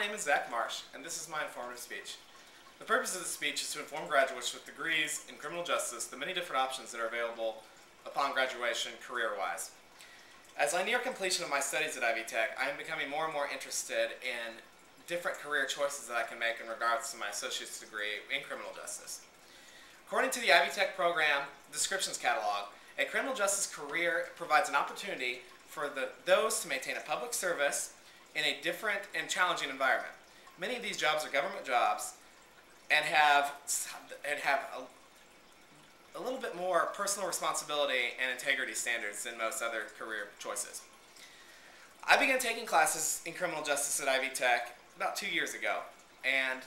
name is Marsh, and this is my informative speech. The purpose of this speech is to inform graduates with degrees in criminal justice the many different options that are available upon graduation career-wise. As I near completion of my studies at Ivy Tech, I am becoming more and more interested in different career choices that I can make in regards to my associate's degree in criminal justice. According to the Ivy Tech program descriptions catalog, a criminal justice career provides an opportunity for those to maintain a public service in a different and challenging environment. Many of these jobs are government jobs and have a little bit more personal responsibility and integrity standards than most other career choices. I began taking classes in criminal justice at Ivy Tech about 2 years ago, and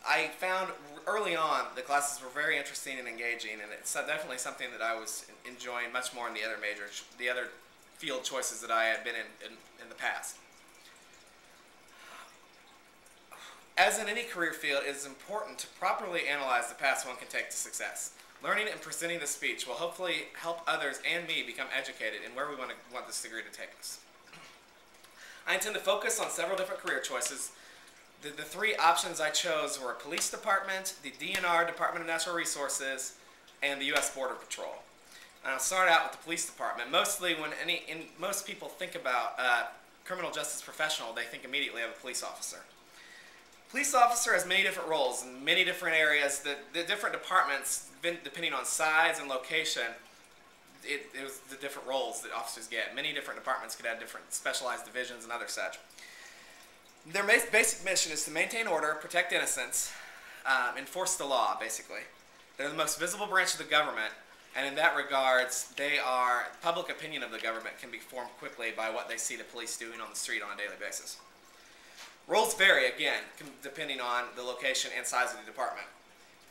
I found early on the classes were very interesting and engaging, and it's definitely something that I was enjoying much more than the other field choices that I had been in the past. As in any career field, it is important to properly analyze the paths one can take to success. Learning and presenting this speech will hopefully help others and me become educated in where we want this degree to take us. I intend to focus on several different career choices. The three options I chose were Police Department, the DNR, Department of Natural Resources, and the U.S. Border Patrol. And I'll start out with the Police Department. Mostly when most people think about criminal justice professional, they think immediately of a police officer. Police officer has many different roles in many different areas. The different departments, depending on size and location, it was the different roles that officers get. Many different departments could have different specialized divisions and other such. Their basic mission is to maintain order, protect innocents, enforce the law, basically. They're the most visible branch of the government, and in that regards, public opinion of the government can be formed quickly by what they see the police doing on the street on a daily basis. Roles vary, again, depending on the location and size of the department.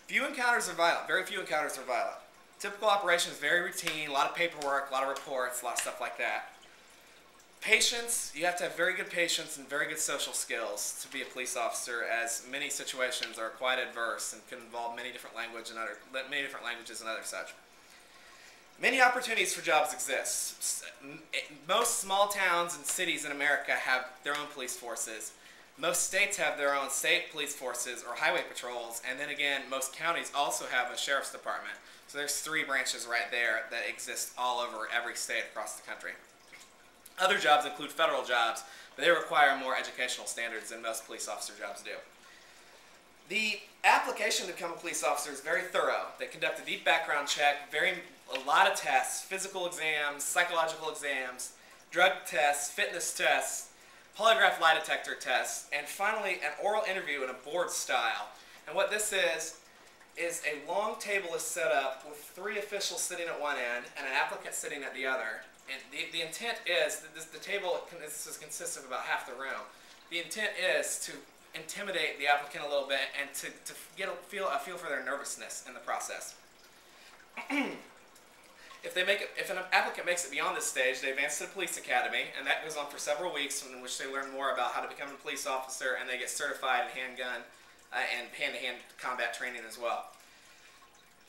Few encounters are violent. Very few encounters are violent. Typical operation is very routine, a lot of paperwork, a lot of reports, a lot of stuff like that. Patience, you have to have very good patience and very good social skills to be a police officer, as many situations are quite adverse and can involve many different languages and other such. Many opportunities for jobs exist. Most small towns and cities in America have their own police forces. Most states have their own state police forces or highway patrols, and then again, most counties also have a sheriff's department. So there's three branches right there that exist all over every state across the country. Other jobs include federal jobs, but they require more educational standards than most police officer jobs do. The application to become a police officer is very thorough. They conduct a deep background check, a lot of tests, physical exams, psychological exams, drug tests, fitness tests, polygraph lie detector tests, and finally an oral interview in a board style. And what this is a long table is set up with three officials sitting at one end and an applicant sitting at the other. And the intent is that the table consists of about half the room. The intent is to intimidate the applicant a little bit and to get a feel for their nervousness in the process. If an applicant makes it beyond this stage, they advance to the police academy, and that goes on for several weeks, in which they learn more about how to become a police officer, and they get certified in handgun and hand-to-hand combat training as well.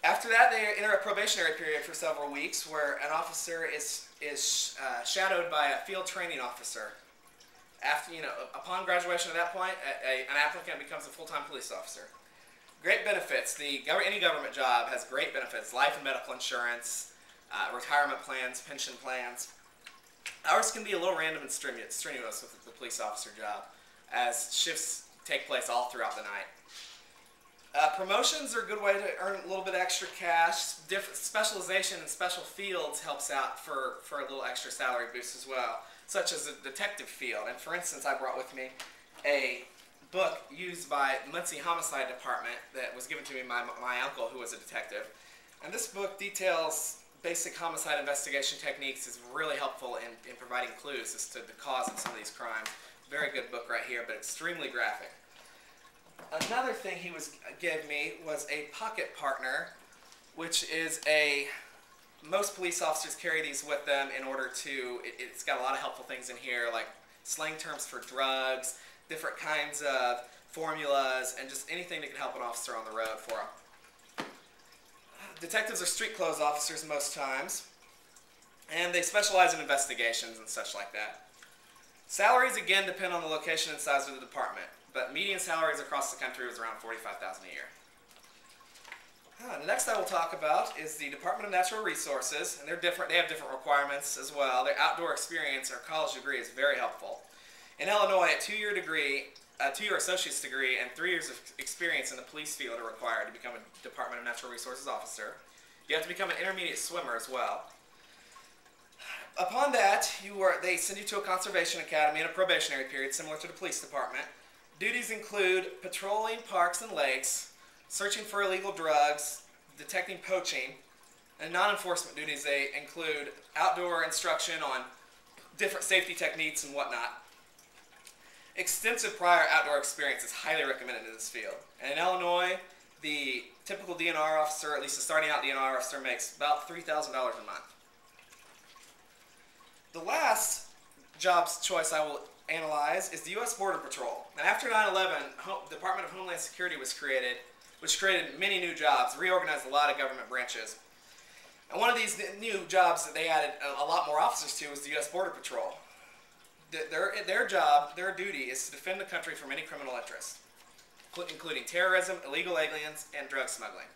After that, they enter a probationary period for several weeks, where an officer is shadowed by a field training officer. Upon graduation at that point, an applicant becomes a full-time police officer. Great benefits. Any government job has great benefits: life and medical insurance, retirement plans, pension plans. Ours can be a little random and strenuous with the police officer job, as shifts take place all throughout the night. Promotions are a good way to earn a little bit of extra cash. Different specialization in special fields helps out for a little extra salary boost as well, such as the detective field. And for instance, I brought with me a book used by Muncie Homicide Department that was given to me by my uncle, who was a detective. And this book details basic homicide investigation techniques. Is really helpful in providing clues as to the cause of some of these crimes. Very good book right here, but extremely graphic. Another thing he gave me was a pocket partner, which is most police officers carry these with them in order to, it's got a lot of helpful things in here, like slang terms for drugs, different kinds of formulas, and just anything that can help an officer on the road for them. Detectives are street clothes officers most times, and they specialize in investigations and such like that. Salaries again depend on the location and size of the department, but median salaries across the country was around $45,000 a year. The next I will talk about is the Department of Natural Resources, and they're different. They have different requirements as well. Their outdoor experience or college degree is very helpful. In Illinois, a two-year associate's degree and 3 years of experience in the police field are required to become a Department of Natural Resources officer. You have to become an intermediate swimmer as well. Upon that, they send you to a conservation academy in a probationary period similar to the police department. Duties include patrolling parks and lakes, searching for illegal drugs, detecting poaching, and non-enforcement duties. They include outdoor instruction on different safety techniques and whatnot. Extensive prior outdoor experience is highly recommended in this field. And in Illinois, the typical DNR officer, at least a starting out DNR officer, makes about $3,000 a month. The last jobs choice I will analyze is the U.S. Border Patrol. Now, after 9/11, the Department of Homeland Security was created, which created many new jobs, reorganized a lot of government branches. And one of these new jobs that they added a lot more officers to was the U.S. Border Patrol. Their job, their duty, is to defend the country from any criminal interest, including terrorism, illegal aliens, and drug smuggling.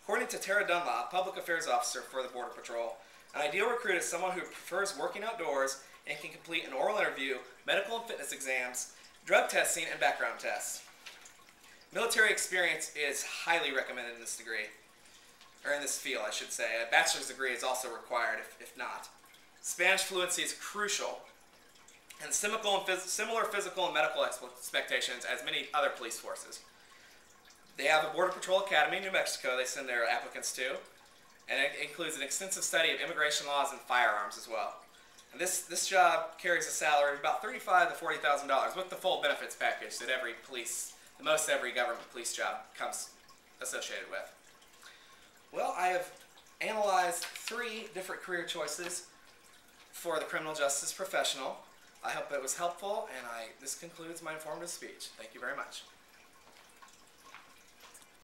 According to Tara Dunlop, public affairs officer for the Border Patrol, an ideal recruit is someone who prefers working outdoors and can complete an oral interview, medical and fitness exams, drug testing, and background tests. Military experience is highly recommended in this degree, or in this field, I should say. A bachelor's degree is also required, if not. Spanish fluency is crucial, and similar physical and medical expectations as many other police forces. They have a Border Patrol Academy in New Mexico they send their applicants to, and it includes an extensive study of immigration laws and firearms as well. And this job carries a salary of about $35,000 to $40,000 with the full benefits package that most every government police job comes associated with. Well, I have analyzed 3 different career choices for the criminal justice professional. I hope it was helpful, and this concludes my informative speech. Thank you very much.